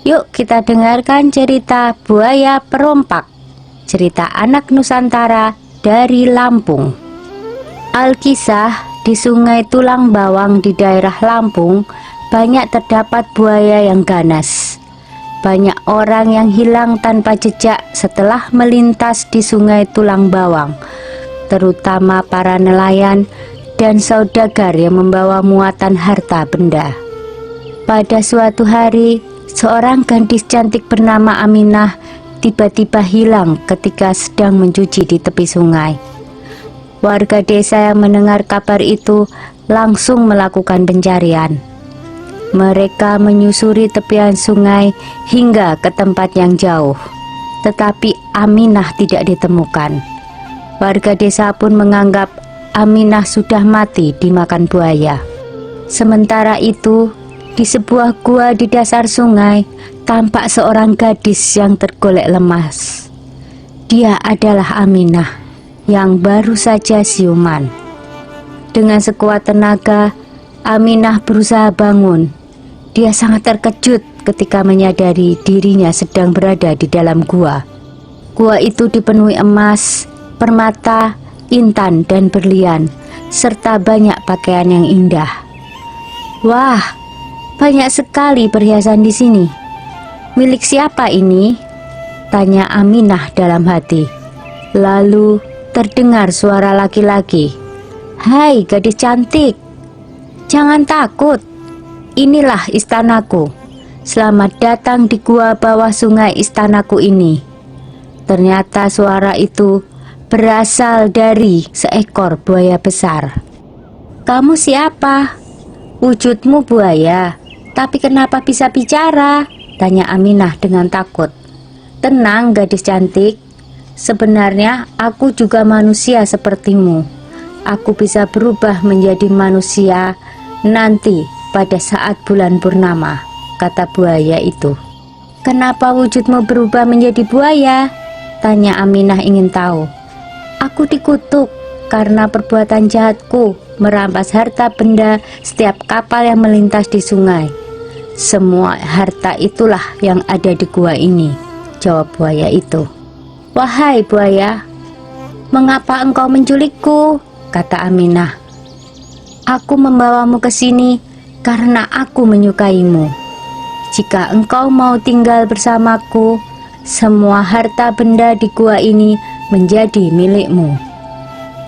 Yuk kita dengarkan cerita Buaya Perompak, cerita anak Nusantara dari Lampung. Alkisah, di Sungai Tulang Bawang di daerah Lampung banyak terdapat buaya yang ganas. Banyak orang yang hilang tanpa jejak setelah melintas di Sungai Tulang Bawang, terutama para nelayan dan saudagar yang membawa muatan harta benda. Pada suatu hari, seorang gadis cantik bernama Aminah tiba-tiba hilang ketika sedang mencuci di tepi sungai. Warga desa yang mendengar kabar itu langsung melakukan pencarian. Mereka menyusuri tepian sungai hingga ke tempat yang jauh, tetapi Aminah tidak ditemukan. Warga desa pun menganggap Aminah sudah mati dimakan buaya. Sementara itu, di sebuah gua di dasar sungai, tampak seorang gadis yang tergolek lemas. Dia adalah Aminah yang baru saja siuman. Dengan sekuat tenaga, Aminah berusaha bangun. Dia sangat terkejut ketika menyadari dirinya sedang berada di dalam gua. Gua itu dipenuhi emas, permata, intan, dan berlian, serta banyak pakaian yang indah. Wah, banyak sekali perhiasan di sini. Milik siapa ini? Tanya Aminah dalam hati. Lalu terdengar suara laki-laki. Hai gadis cantik, jangan takut. Inilah istanaku. Selamat datang di gua bawah sungai istanaku ini. Ternyata suara itu berasal dari seekor buaya besar. Kamu siapa? Wujudmu buaya, tapi kenapa bisa bicara? Tanya Aminah dengan takut. Tenang gadis cantik, sebenarnya aku juga manusia sepertimu. Aku bisa berubah menjadi manusia nanti pada saat bulan purnama, kata buaya itu. Kenapa wujudmu berubah menjadi buaya? Tanya Aminah ingin tahu. Aku dikutuk karena perbuatan jahatku merampas harta benda setiap kapal yang melintas di sungai. Semua harta itulah yang ada di gua ini, jawab buaya itu. Wahai buaya, mengapa engkau menculikku? Kata Aminah. Aku membawamu ke sini karena aku menyukaimu. Jika engkau mau tinggal bersamaku, semua harta benda di gua ini menjadi milikmu.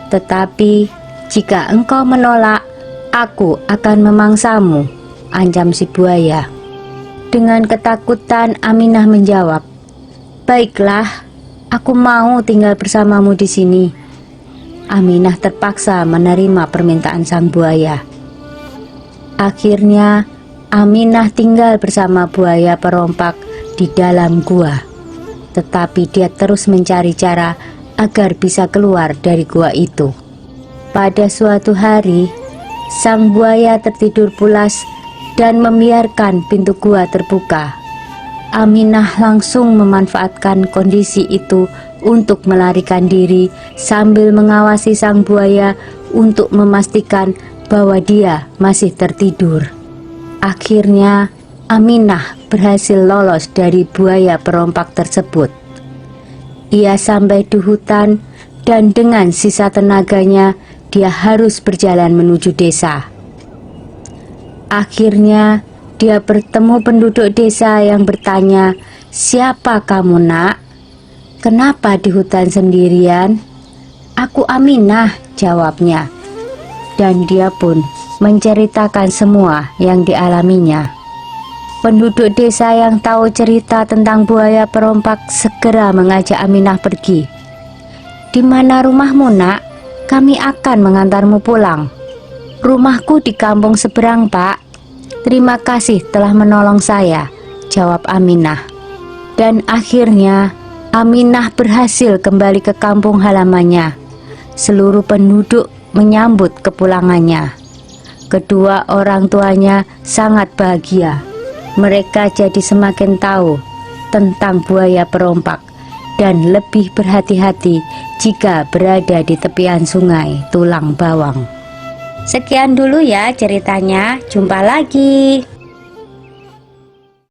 Tetapi jika engkau menolak, aku akan memangsamu, ancam si buaya. Dengan ketakutan Aminah menjawab, baiklah, aku mau tinggal bersamamu di sini. Aminah terpaksa menerima permintaan sang buaya. Akhirnya Aminah tinggal bersama buaya perompak di dalam gua. Tetapi dia terus mencari cara agar bisa keluar dari gua itu. Pada suatu hari, sang buaya tertidur pulas dan membiarkan pintu gua terbuka. Aminah langsung memanfaatkan kondisi itu untuk melarikan diri sambil mengawasi sang buaya untuk memastikan bahwa dia masih tertidur. Akhirnya, Aminah berhasil lolos dari buaya perompak tersebut. Ia sampai di hutan dan dengan sisa tenaganya dia harus berjalan menuju desa. Akhirnya dia bertemu penduduk desa yang bertanya, "Siapa kamu, Nak? Kenapa di hutan sendirian?" "Aku Aminah," jawabnya. Dan dia pun menceritakan semua yang dialaminya. Penduduk desa yang tahu cerita tentang buaya perompak segera mengajak Aminah pergi. "Di mana rumahmu, Nak? Kami akan mengantarmu pulang." "Rumahku di kampung seberang, Pak. Terima kasih telah menolong saya," jawab Aminah. Dan akhirnya Aminah berhasil kembali ke kampung halamannya. Seluruh penduduk menyambut kepulangannya. Kedua orang tuanya sangat bahagia. Mereka jadi semakin tahu tentang buaya perompak dan lebih berhati-hati jika berada di tepian sungai Tulang Bawang. Sekian dulu ya ceritanya, jumpa lagi.